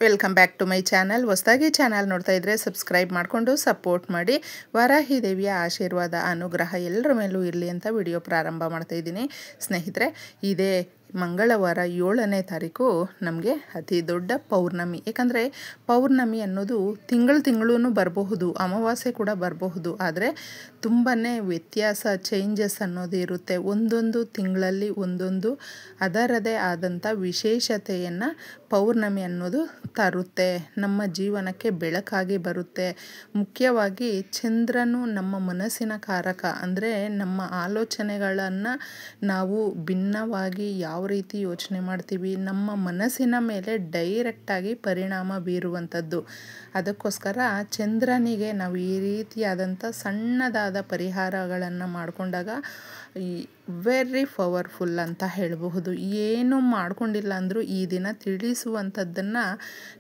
Welcome back to my channel. ಹೊಸದಾಗಿ channel ನೋಡ್ತಾ ಇದ್ದರೆ ಸಬ್ಸ್ಕ್ರೈಬ್ ಮಾಡಿಕೊಂಡು ಸಪೋರ್ಟ್ ಮಾಡಿ. ವಾರಾಹಿ ದೇವಿಯ ಆಶೀರ್ವಾದ ಅನುಗ್ರಹ ಎಲ್ಲರ ಮೇಲೂ ಇರಲಿ ಅಂತ ವಿಡಿಯೋ ಪ್ರಾರಂಭ ಮಾಡ್ತಾ ಇದ್ದೀನಿ. ಸ್ನೇಹಿತರೆ, ಇದೇ ಮಂಗಳವಾರ 7ನೇ ತಾರೀಕು ನಮಗೆ ಅತಿ ದೊಡ್ಡ ಪೌರ್ಣಮಿ. ಏಕೆಂದರೆ ಪೌರ್ಣಮಿ ಅನ್ನೋದು ತಿಂಗಳು ಬರಬಹುದು, ಅಮಾವಾಸ್ಯೆ ಕೂಡ ಬರಬಹುದು. ಆದರೆ ತುಂಬಾ ವ್ಯತ್ಯಾಸ, ಚೇಂಜಸ್ ಅನ್ನೋದು ಇರುತ್ತೆ. ಒಂದೊಂದು ತಿಂಗಳಲ್ಲಿ ಒಂದೊಂದು ಅದರದೇ ಆದಂಥ ವಿಶೇಷತೆಯನ್ನು ಪೌರ್ಣಮಿ ಅನ್ನೋದು ತರುತ್ತೆ. ನಮ್ಮ ಜೀವನಕ್ಕೆ ಬೆಳಕಾಗಿ ಬರುತ್ತೆ. ಮುಖ್ಯವಾಗಿ ಚಂದ್ರನು ನಮ್ಮ ಮನಸ್ಸಿನ ಕಾರಕ. ಅಂದರೆ ನಮ್ಮ ಆಲೋಚನೆಗಳನ್ನು ನಾವು ಭಿನ್ನವಾಗಿ ಯಾವ ರೀತಿ ಯೋಚನೆ ಮಾಡ್ತೀವಿ, ನಮ್ಮ ಮನಸ್ಸಿನ ಮೇಲೆ ಡೈರೆಕ್ಟಾಗಿ ಪರಿಣಾಮ ಬೀರುವಂಥದ್ದು. ಅದಕ್ಕೋಸ್ಕರ ಚಂದ್ರನಿಗೆ ನಾವು ಈ ರೀತಿಯಾದಂಥ ಸಣ್ಣದಾದ ಪರಿಹಾರಗಳನ್ನು ಮಾಡಿಕೊಂಡಾಗ ವೆರಿ ಪವರ್ಫುಲ್ ಅಂತ ಹೇಳಬಹುದು. ಏನು ಮಾಡ್ಕೊಂಡಿಲ್ಲ ಅಂದರೂ ಈ ದಿನ ತಿಳಿಸುವಂಥದ್ದನ್ನು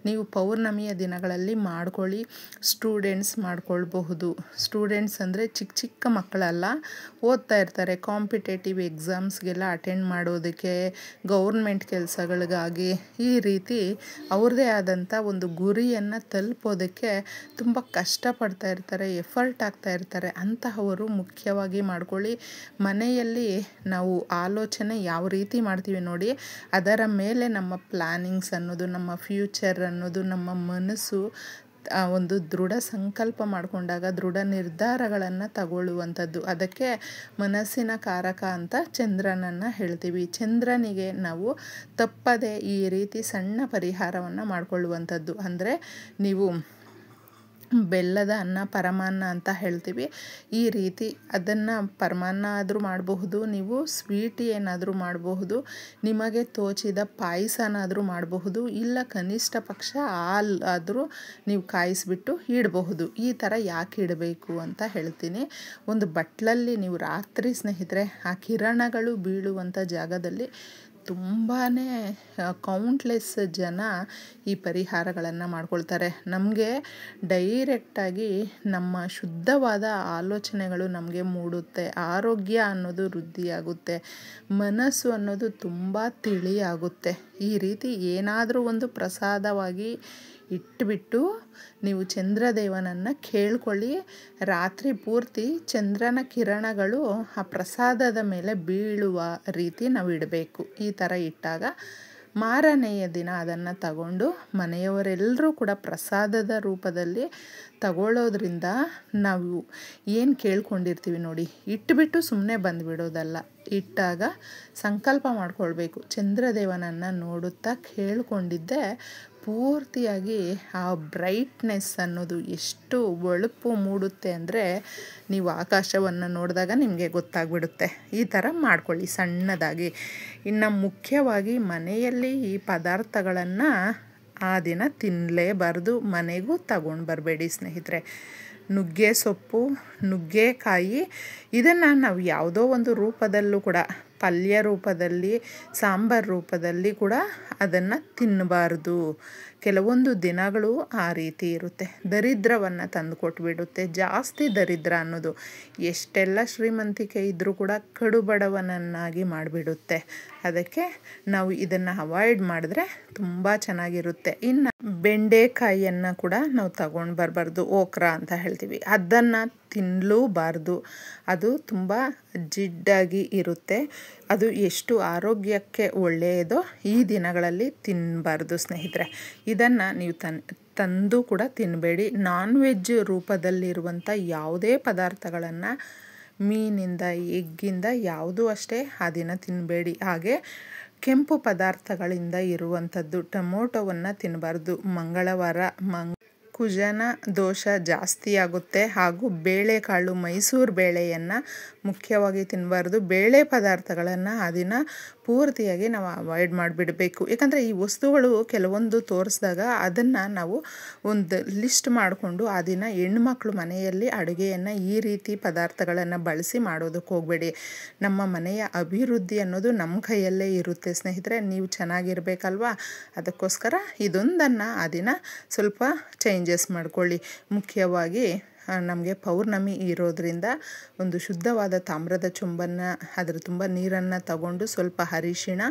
ನೀವು ಪೌರ್ಣಮಿಯ ದಿನಗಳಲ್ಲಿ ಮಾಡ್ಕೊಳ್ಳಿ. ಸ್ಟೂಡೆಂಟ್ಸ್ ಮಾಡ್ಕೊಳ್ಬಹುದು. ಸ್ಟೂಡೆಂಟ್ಸ್ ಅಂದರೆ ಚಿಕ್ಕ ಚಿಕ್ಕ ಮಕ್ಕಳಲ್ಲ, ಓದ್ತಾ ಇರ್ತಾರೆ. ಕಾಂಪಿಟೇಟಿವ್ ಎಕ್ಸಾಮ್ಸ್ಗೆಲ್ಲ ಅಟೆಂಡ್ ಮಾಡೋದಕ್ಕೆ, ಗೌರ್ಮೆಂಟ್ ಕೆಲಸಗಳಿಗಾಗಿ ಈ ರೀತಿ ಅವ್ರದ್ದೇ ಆದಂಥ ಒಂದು ಗುರಿಯನ್ನು ತಲುಪೋದಕ್ಕೆ ತುಂಬ ಕಷ್ಟಪಡ್ತಾ ಇರ್ತಾರೆ, ಎಫರ್ಟ್ ಆಗ್ತಾ ಇರ್ತಾರೆ. ಅಂತಹವರು ಮುಖ್ಯವಾಗಿ ಮಾಡ್ಕೊಳ್ಳಿ. ಮನೆಯಲ್ಲಿ ನಾವು ಆಲೋಚನೆ ಯಾವ ರೀತಿ ಮಾಡ್ತೀವಿ ನೋಡಿ, ಅದರ ಮೇಲೆ ನಮ್ಮ ಪ್ಲ್ಯಾನಿಂಗ್ಸ್ ಅನ್ನೋದು, ನಮ್ಮ ಫ್ಯೂಚರ್ ಅನ್ನೋದು, ನಮ್ಮ ಮನಸ್ಸು ಒಂದು ದೃಢ ಸಂಕಲ್ಪ ಮಾಡಿಕೊಂಡಾಗ ದೃಢ ನಿರ್ಧಾರಗಳನ್ನು ತಗೊಳ್ಳುವಂಥದ್ದು. ಅದಕ್ಕೆ ಮನಸ್ಸಿನ ಕಾರಕ ಅಂತ ಚಂದ್ರನನ್ನು ಹೇಳ್ತೀವಿ. ಚಂದ್ರನಿಗೆ ನಾವು ತಪ್ಪದೆ ಈ ರೀತಿ ಸಣ್ಣ ಪರಿಹಾರವನ್ನು ಮಾಡಿಕೊಳ್ಳುವಂಥದ್ದು. ಅಂದರೆ ನೀವು ಬೆಲ್ಲದ ಅನ್ನ ಪರಮಾನ್ನ ಅಂತ ಹೇಳ್ತೀವಿ. ಈ ರೀತಿ ಅದನ್ನು ಪರಮಾನ್ನ ಆದರೂ ಮಾಡಬಹುದು, ನೀವು ಸ್ವೀಟ್ ಏನಾದರೂ ಮಾಡಬಹುದು, ನಿಮಗೆ ತೋಚಿದ ಪಾಯಸನಾದರೂ ಮಾಡಬಹುದು, ಇಲ್ಲ ಕನಿಷ್ಠ ಪಕ್ಷ ಹಾಲು ಆದರೂ ನೀವು ಕಾಯಿಸಿಬಿಟ್ಟು ಇಡಬಹುದು. ಈ ಥರ ಯಾಕೆ ಇಡಬೇಕು ಅಂತ ಹೇಳ್ತೀನಿ. ಒಂದು ಬಟ್ಲಲ್ಲಿ ನೀವು ರಾತ್ರಿ, ಸ್ನೇಹಿತರೆ, ಆ ಕಿರಣಗಳು ಬೀಳುವಂಥ ಜಾಗದಲ್ಲಿ ತುಂಬಾ ಕೌಂಟ್ಲೆಸ್ ಜನ ಈ ಪರಿಹಾರಗಳನ್ನು ಮಾಡ್ಕೊಳ್ತಾರೆ. ನಮಗೆ ಡೈರೆಕ್ಟಾಗಿ ನಮ್ಮ ಶುದ್ಧವಾದ ಆಲೋಚನೆಗಳು ನಮಗೆ ಮೂಡುತ್ತೆ. ಆರೋಗ್ಯ ಅನ್ನೋದು ವೃದ್ಧಿಯಾಗುತ್ತೆ. ಮನಸ್ಸು ಅನ್ನೋದು ತುಂಬ ತಿಳಿಯಾಗುತ್ತೆ. ಈ ರೀತಿ ಏನಾದರೂ ಒಂದು ಪ್ರಸಾದವಾಗಿ ಇಟ್ಬಿಟ್ಟು ನೀವು ಚಂದ್ರದೇವನನ್ನು ಕೇಳ್ಕೊಳ್ಳಿ. ರಾತ್ರಿ ಪೂರ್ತಿ ಚಂದ್ರನ ಕಿರಣಗಳು ಆ ಪ್ರಸಾದದ ಮೇಲೆ ಬೀಳುವ ರೀತಿ ನಾವು ಇಡಬೇಕು. ಈ ಥರ ಇಟ್ಟಾಗ ಮಾರನೆಯ ದಿನ ಅದನ್ನು ತಗೊಂಡು ಮನೆಯವರೆಲ್ಲರೂ ಕೂಡ ಪ್ರಸಾದದ ರೂಪದಲ್ಲಿ ತಗೊಳ್ಳೋದ್ರಿಂದ ನಾವು ಏನು ಕೇಳ್ಕೊಂಡಿರ್ತೀವಿ ನೋಡಿ, ಇಟ್ಬಿಟ್ಟು ಸುಮ್ಮನೆ ಬಂದುಬಿಡೋದಲ್ಲ. ಇಟ್ಟಾಗ ಸಂಕಲ್ಪ ಮಾಡ್ಕೊಳ್ಬೇಕು. ಚಂದ್ರದೇವನನ್ನು ನೋಡುತ್ತಾ ಕೇಳ್ಕೊಂಡಿದ್ದೆ ಪೂರ್ತಿಯಾಗಿ ಆ ಬ್ರೈಟ್ನೆಸ್ ಅನ್ನೋದು ಎಷ್ಟು ಹೊಳಪು ಮೂಡುತ್ತೆ ಅಂದರೆ ನೀವು ಆಕಾಶವನ್ನು ನೋಡಿದಾಗ ನಿಮಗೆ ಗೊತ್ತಾಗ್ಬಿಡುತ್ತೆ. ಈ ಥರ ಮಾಡ್ಕೊಳ್ಳಿ ಸಣ್ಣದಾಗಿ. ಇನ್ನು ಮುಖ್ಯವಾಗಿ ಮನೆಯಲ್ಲಿ ಈ ಪದಾರ್ಥಗಳನ್ನು ಆ ದಿನ ತಿನ್ನಲೇಬಾರ್ದು. ಮನೆಗೂ ತಗೊಂಡು ಬರಬೇಡಿ ಸ್ನೇಹಿತರೆ. ನುಗ್ಗೆ ಸೊಪ್ಪು, ನುಗ್ಗೆಕಾಯಿ, ಇದನ್ನು ನಾವು ಯಾವುದೋ ಒಂದು ರೂಪದಲ್ಲೂ ಕೂಡ, ಪಲ್ಯ ರೂಪದಲ್ಲಿ, ಸಾಂಬಾರು ರೂಪದಲ್ಲಿ ಕೂಡ ಅದನ್ನು ತಿನ್ನಬಾರ್ದು. ಕೆಲವೊಂದು ದಿನಗಳು ಆ ರೀತಿ ಇರುತ್ತೆ. ದರಿದ್ರವನ್ನು ತಂದು ಕೊಟ್ಬಿಡುತ್ತೆ. ಜಾಸ್ತಿ ದರಿದ್ರ ಅನ್ನೋದು ಎಷ್ಟೆಲ್ಲ ಶ್ರೀಮಂತಿಕೆ ಇದ್ದರೂ ಕೂಡ ಕಡುಬಡವನನ್ನಾಗಿ ಮಾಡಿಬಿಡುತ್ತೆ. ಅದಕ್ಕೆ ನಾವು ಇದನ್ನು ಅವಾಯ್ಡ್ ಮಾಡಿದ್ರೆ ತುಂಬ ಚೆನ್ನಾಗಿರುತ್ತೆ. ಇನ್ನು ಬೆಂಡೆಕಾಯಿಯನ್ನು ಕೂಡ ನಾವು ತಗೊಂಡು ಬರಬಾರ್ದು. ಓಕ್ರಾ ಅಂತ ಹೇಳ್ತೀವಿ, ಅದನ್ನು ತಿನ್ನಲೂಬಾರ್ದು. ಅದು ತುಂಬ ಜಿಡ್ಡಾಗಿ ಇರುತ್ತೆ. ಅದು ಎಷ್ಟು ಆರೋಗ್ಯಕ್ಕೆ ಒಳ್ಳೆಯದೋ ಈ ದಿನಗಳಲ್ಲಿ ತಿನ್ನಬಾರ್ದು ಸ್ನೇಹಿತರೆ. ಇದನ್ನು ನೀವು ತಂದು ಕೂಡ ತಿನ್ನಬೇಡಿ. ನಾನ್ ವೆಜ್ ರೂಪದಲ್ಲಿರುವಂಥ ಯಾವುದೇ ಪದಾರ್ಥಗಳನ್ನು, ಮೀನಿಂದ, ಎಗ್ಗಿಂದ ಯಾವುದೂ ಅಷ್ಟೇ ಆ ದಿನ ತಿನ್ನಬೇಡಿ. ಹಾಗೆ ಕೆಂಪು ಪದಾರ್ಥಗಳಿಂದ ಇರುವಂಥದ್ದು, ಟೊಮೊಟೊವನ್ನು ತಿನ್ನಬಾರ್ದು. ಮಂಗಳವಾರ ಕುಜನ ದೋಷ ಜಾಸ್ತಿ ಆಗುತ್ತೆ. ಹಾಗೂ ಬೇಳೆಕಾಳು, ಮೈಸೂರು ಬೇಳೆಯನ್ನು ಮುಖ್ಯವಾಗಿ ತಿನ್ನಬಾರ್ದು. ಬೇಳೆ ಪದಾರ್ಥಗಳನ್ನು ಆ ದಿನ ಪೂರ್ತಿಯಾಗಿ ನಾವು ಅವಾಯ್ಡ್ ಮಾಡಿಬಿಡಬೇಕು. ಯಾಕಂದರೆ ಈ ವಸ್ತುಗಳು ಕೆಲವೊಂದು ತೋರಿಸಿದಾಗ ಅದನ್ನು ನಾವು ಒಂದು ಲಿಸ್ಟ್ ಮಾಡಿಕೊಂಡು ಆ ದಿನ ಹೆಣ್ಮಕ್ಳು ಮನೆಯಲ್ಲಿ ಅಡುಗೆಯನ್ನು ಈ ರೀತಿ ಪದಾರ್ಥಗಳನ್ನು ಬಳಸಿ ಮಾಡೋದಕ್ಕೆ ಹೋಗಬೇಡಿ. ನಮ್ಮ ಮನೆಯ ಅಭಿವೃದ್ಧಿ ಅನ್ನೋದು ನಮ್ಮ ಕೈಯಲ್ಲೇ ಇರುತ್ತೆ ಸ್ನೇಹಿತರೆ. ನೀವು ಚೆನ್ನಾಗಿರ್ಬೇಕಲ್ವಾ? ಅದಕ್ಕೋಸ್ಕರ ಇದೊಂದನ್ನು ಆ ದಿನ ಸ್ವಲ್ಪ ಚೇಂಜಸ್ ಮಾಡ್ಕೊಳ್ಳಿ. ಮುಖ್ಯವಾಗಿ ನಮಗೆ ಪೌರ್ಣಮಿ ಇರೋದ್ರಿಂದ ಒಂದು ಶುದ್ಧವಾದ ತಾಮ್ರದ ಚೊಂಬನ್ನು ಅದರ ತುಂಬ ನೀರನ್ನು ತಗೊಂಡು ಸ್ವಲ್ಪ ಅರಿಶಿಣ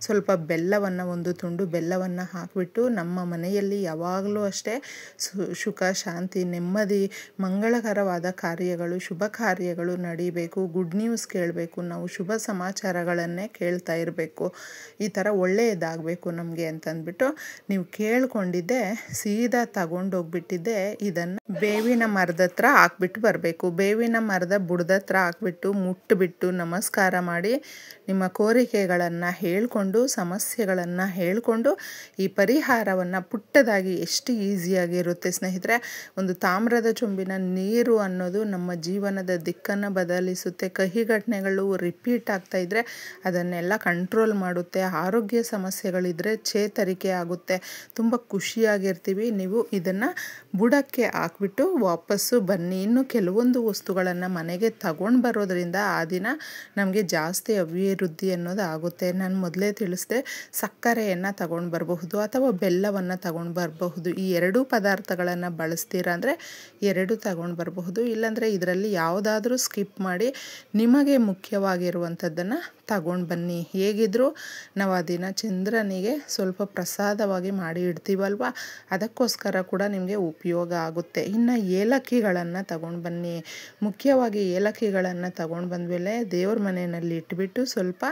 ಸ್ವಲ್ಪ ಬೆಲ್ಲವನ್ನು ಒಂದು ತುಂಡು ಬೆಲ್ಲವನ್ನು ಹಾಕಿಬಿಟ್ಟು ನಮ್ಮ ಮನೆಯಲ್ಲಿ ಯಾವಾಗಲೂ ಅಷ್ಟೇ ಸುಖ ಶಾಂತಿ ನೆಮ್ಮದಿ ಮಂಗಳಕರವಾದ ಕಾರ್ಯಗಳು ಶುಭ ಕಾರ್ಯಗಳು ನಡೀಬೇಕು, ಗುಡ್ ನ್ಯೂಸ್ ಕೇಳಬೇಕು, ನಾವು ಶುಭ ಸಮಾಚಾರಗಳನ್ನೇ ಕೇಳ್ತಾ ಇರಬೇಕು, ಈ ಥರ ಒಳ್ಳೆಯದಾಗಬೇಕು ನಮಗೆ ಅಂತಂದ್ಬಿಟ್ಟು ನೀವು ಕೇಳ್ಕೊಂಡಿದ್ದೆ ಸೀದಾ ತಗೊಂಡೋಗ್ಬಿಟ್ಟಿದ್ದೆ ಇದನ್ನು ಬೇವಿನ ಮರದ ಹತ್ರ ಹಾಕ್ಬಿಟ್ಟು ಬರಬೇಕು. ಬೇವಿನ ಮರದ ಬುಡದ ಹತ್ರ ಹಾಕ್ಬಿಟ್ಟು ಮುಟ್ಟಿಬಿಟ್ಟು ನಮಸ್ಕಾರ ಮಾಡಿ ನಿಮ್ಮ ಕೋರಿಕೆಗಳನ್ನು ಹೇಳ್ಕೊಂಡು ಸಮಸ್ಯೆಗಳನ್ನು ಹೇಳ್ಕೊಂಡು ಈ ಪರಿಹಾರವನ್ನು ಪುಟ್ಟದಾಗಿ ಎಷ್ಟು ಈಸಿಯಾಗಿರುತ್ತೆ ಸ್ನೇಹಿತರೆ. ಒಂದು ತಾಮ್ರದ ಚೊಂಬಿನ ನೀರು ಅನ್ನೋದು ನಮ್ಮ ಜೀವನದ ದಿಕ್ಕನ್ನು ಬದಲಿಸುತ್ತೆ. ಕಹಿ ಘಟನೆಗಳು ರಿಪೀಟ್ ಆಗ್ತಾ ಇದ್ದರೆ ಅದನ್ನೆಲ್ಲ ಕಂಟ್ರೋಲ್ ಮಾಡುತ್ತೆ. ಆರೋಗ್ಯ ಸಮಸ್ಯೆಗಳಿದ್ದರೆ ಚೇತರಿಕೆ ಆಗುತ್ತೆ, ತುಂಬ ಖುಷಿಯಾಗಿರ್ತೀವಿ. ನೀವು ಇದನ್ನು ಬುಡಕ್ಕೆ ಹಾಕ್ಬಿಟ್ಟು ವಾಪಸ್ಸು ಬನ್ನಿ. ಇನ್ನು ಕೆಲವೊಂದು ವಸ್ತುಗಳನ್ನು ಮನೆಗೆ ತಗೊಂಡು ಬರೋದ್ರಿಂದ ಆ ದಿನ ನಮಗೆ ಜಾಸ್ತಿ ಅಭಿವೃದ್ಧಿ ಅನ್ನೋದು ಆಗುತ್ತೆ. ನಾನು ಮೊದಲೇ ತಿಳಿಸಿದೆ, ಸಕ್ಕರೆಯನ್ನು ತಗೊಂಡು ಬರಬಹುದು ಅಥವಾ ಬೆಲ್ಲವನ್ನು ತಗೊಂಡು ಬರಬಹುದು. ಈ ಎರಡೂ ಪದಾರ್ಥಗಳನ್ನು ಬಳಸ್ತೀರಾ ಅಂದರೆ ಎರಡು ತಗೊಂಡು ಬರಬಹುದು. ಇಲ್ಲಾಂದರೆ ಇದರಲ್ಲಿ ಯಾವುದಾದ್ರೂ ಸ್ಕಿಪ್ ಮಾಡಿ ನಿಮಗೆ ಮುಖ್ಯವಾಗಿರುವಂಥದ್ದನ್ನು ತಗೊಂಡು ಬನ್ನಿ. ಹೇಗಿದ್ದರೂ ನಾವು ಆ ದಿನ ಚಂದ್ರನಿಗೆ ಸ್ವಲ್ಪ ಪ್ರಸಾದವಾಗಿ ಮಾಡಿ ಇಡ್ತೀವಲ್ವ, ಅದಕ್ಕೋಸ್ಕರ ಕೂಡ ನಿಮಗೆ ಉಪಯೋಗ ಆಗುತ್ತೆ. ಇನ್ನು ಏಲಕ್ಕಿಗಳನ್ನು ತಗೊಂಡು ಬನ್ನಿ. ಮುಖ್ಯವಾಗಿ ಏಲಕ್ಕಿಗಳನ್ನು ತಗೊಂಡು ಬಂದಮೇಲೆ ದೇವ್ರ ಮನೆಯಲ್ಲಿ ಇಟ್ಬಿಟ್ಟು ಸ್ವಲ್ಪ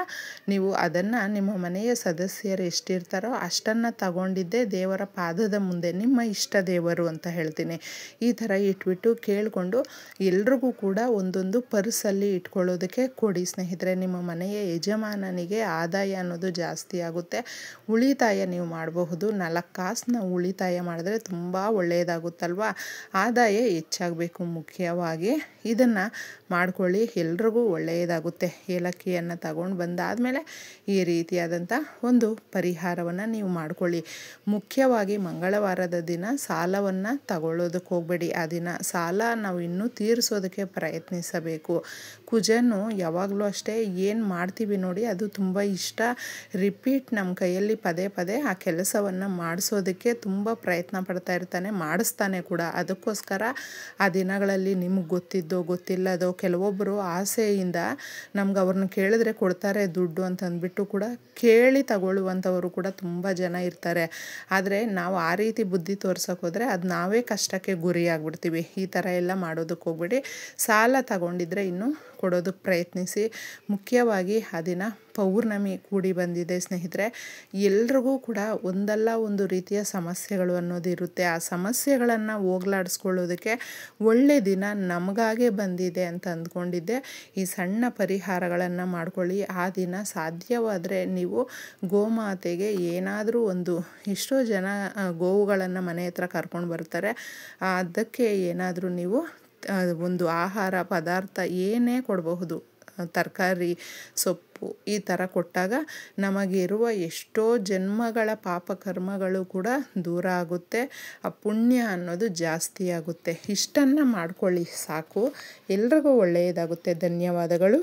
ನೀವು ಅದನ್ನು ನಿಮ್ಮ ಮನೆಯ ಸದಸ್ಯರು ಎಷ್ಟಿರ್ತಾರೋ ಅಷ್ಟನ್ನು ತಗೊಂಡಿದ್ದೆ ದೇವರ ಪಾದದ ಮುಂದೆ, ನಿಮ್ಮ ಇಷ್ಟ ದೇವರು ಅಂತ ಹೇಳ್ತೀನಿ, ಈ ಥರ ಇಟ್ಬಿಟ್ಟು ಕೇಳಿಕೊಂಡು ಎಲ್ರಿಗೂ ಕೂಡ ಒಂದೊಂದು ಪರ್ಸಲ್ಲಿ ಇಟ್ಕೊಳ್ಳೋದಕ್ಕೆ ಕೊಡಿ ಸ್ನೇಹಿತರೆ. ನಿಮ್ಮ ಮನೆಯ ಯಜಮಾನನಿಗೆ ಆದಾಯ ಅನ್ನೋದು ಜಾಸ್ತಿ ಆಗುತ್ತೆ. ಉಳಿತಾಯ ನೀವು ಮಾಡಬಹುದು. 4 ಕಾಸನ್ನ ಉಳಿತಾಯ ಮಾಡಿದ್ರೆ ತುಂಬ ಒಳ್ಳೆಯದಾಗುತ್ತಲ್ವ. ಆದಾಯ ಹೆಚ್ಚಾಗಬೇಕು. ಮುಖ್ಯವಾಗಿ ಇದನ್ನು ಮಾಡ್ಕೊಳ್ಳಿ, ಎಲ್ರಿಗೂ ಒಳ್ಳೆಯದಾಗುತ್ತೆ. ಏಲಕ್ಕಿಯನ್ನು ತಗೊಂಡು ಬಂದಾದಮೇಲೆ ಈ ರೀತಿಯಾದಂಥ ಒಂದು ಪರಿಹಾರವನ್ನು ನೀವು ಮಾಡ್ಕೊಳ್ಳಿ. ಮುಖ್ಯವಾಗಿ ಮಂಗಳವಾರದ ದಿನ ಸಾಲವನ್ನು ತಗೊಳ್ಳೋದಕ್ಕೆ ಹೋಗಬೇಡಿ. ಆ ದಿನ ಸಾಲ ನಾವು ಇನ್ನೂ ತೀರಿಸೋದಕ್ಕೆ ಪ್ರಯತ್ನಿಸಬೇಕು. ಕುಜನು ಯಾವಾಗಲೂ ಅಷ್ಟೇ ಏನು ಮಾಡ್ತೀವಿ ನೋಡಿ ಅದು ತುಂಬ ಇಷ್ಟ. ರಿಪೀಟ್ ನಮ್ಮ ಕೈಯಲ್ಲಿ ಪದೇ ಪದೇ ಆ ಕೆಲಸವನ್ನು ಮಾಡಿಸೋದಕ್ಕೆ ತುಂಬ ಪ್ರಯತ್ನ ಪಡ್ತಾ ಇರ್ತಾನೆ, ಮಾಡಿಸ್ತಾನೆ ಕೂಡ. ಅದಕ್ಕೋಸ್ಕರ ಆ ದಿನಗಳಲ್ಲಿ ನಿಮಗೆ ಗೊತ್ತಿದ್ದೋ ಗೊತ್ತಿಲ್ಲದೋ ಕೆಲವೊಬ್ಬರು ಆಸೆಯಿಂದ ನಮ್ಗೆ ಅವ್ರನ್ನ ಕೇಳಿದ್ರೆ ಕೊಡ್ತಾರೆ ದುಡ್ಡು ಅಂತಂದ್ಬಿಟ್ಟು ಕೂಡ ಕೇಳಿ ತಗೊಳ್ಳುವಂಥವರು ಕೂಡ ತುಂಬ ಜನ ಇರ್ತಾರೆ. ಆದರೆ ನಾವು ಆ ರೀತಿ ಬುದ್ಧಿ ತೋರ್ಸೋಕೆ ಹೋದರೆ ಅದು ನಾವೇ ಕಷ್ಟಕ್ಕೆ ಗುರಿಯಾಗ್ಬಿಡ್ತೀವಿ. ಈ ಥರ ಎಲ್ಲ ಮಾಡೋದಕ್ಕೆ ಹೋಗ್ಬೇಡಿ. ಸಾಲ ತಗೊಂಡಿದ್ರೆ ಇನ್ನೂ ಕೊಡೋದಕ್ಕೆ ಪ್ರಯತ್ನಿಸಿ. ಮುಖ್ಯವಾಗಿ ಆ ದಿನ ಪೌರ್ಣಮಿ ಕೂಡಿ ಬಂದಿದೆ ಸ್ನೇಹಿತರೆ. ಎಲ್ರಿಗೂ ಕೂಡ ಒಂದಲ್ಲ ಒಂದು ರೀತಿಯ ಸಮಸ್ಯೆಗಳು ಅನ್ನೋದು ಇರುತ್ತೆ. ಆ ಸಮಸ್ಯೆಗಳನ್ನು ಹೋಗ್ಲಾಡಿಸ್ಕೊಳ್ಳೋದಕ್ಕೆ ಒಳ್ಳೆ ದಿನ ನಮಗಾಗೆ ಬಂದಿದೆ ಅಂತ ಅಂದ್ಕೊಂಡಿದ್ದೆ. ಈ ಸಣ್ಣ ಪರಿಹಾರಗಳನ್ನು ಮಾಡ್ಕೊಳ್ಳಿ. ಆ ದಿನ ಸಾಧ್ಯವಾದರೆ ನೀವು ಗೋಮಾತೆಗೆ ಏನಾದರೂ ಒಂದು, ಎಷ್ಟೋ ಜನ ಗೋವುಗಳನ್ನು ಮನೆ ಹತ್ರ ಕರ್ಕೊಂಡು ಬರ್ತಾರೆ, ಅದಕ್ಕೆ ಏನಾದರೂ ನೀವು ಒಂದು ಆಹಾರ ಪದಾರ್ಥ ಏನೇ ಕೊಡಬಹುದು, ತರಕಾರಿ ಸೊಪ್ಪು ಈ ಥರ ಕೊಟ್ಟಾಗ ನಮಗಿರುವ ಎಷ್ಟೋ ಜನ್ಮಗಳ ಪಾಪಕರ್ಮಗಳು ಕೂಡ ದೂರ ಆಗುತ್ತೆ. ಆ ಪುಣ್ಯ ಅನ್ನೋದು ಜಾಸ್ತಿ ಆಗುತ್ತೆ. ಇಷ್ಟನ್ನು ಮಾಡ್ಕೊಳ್ಳಿ ಸಾಕು, ಎಲ್ರಿಗೂ ಒಳ್ಳೆಯದಾಗುತ್ತೆ. ಧನ್ಯವಾದಗಳು.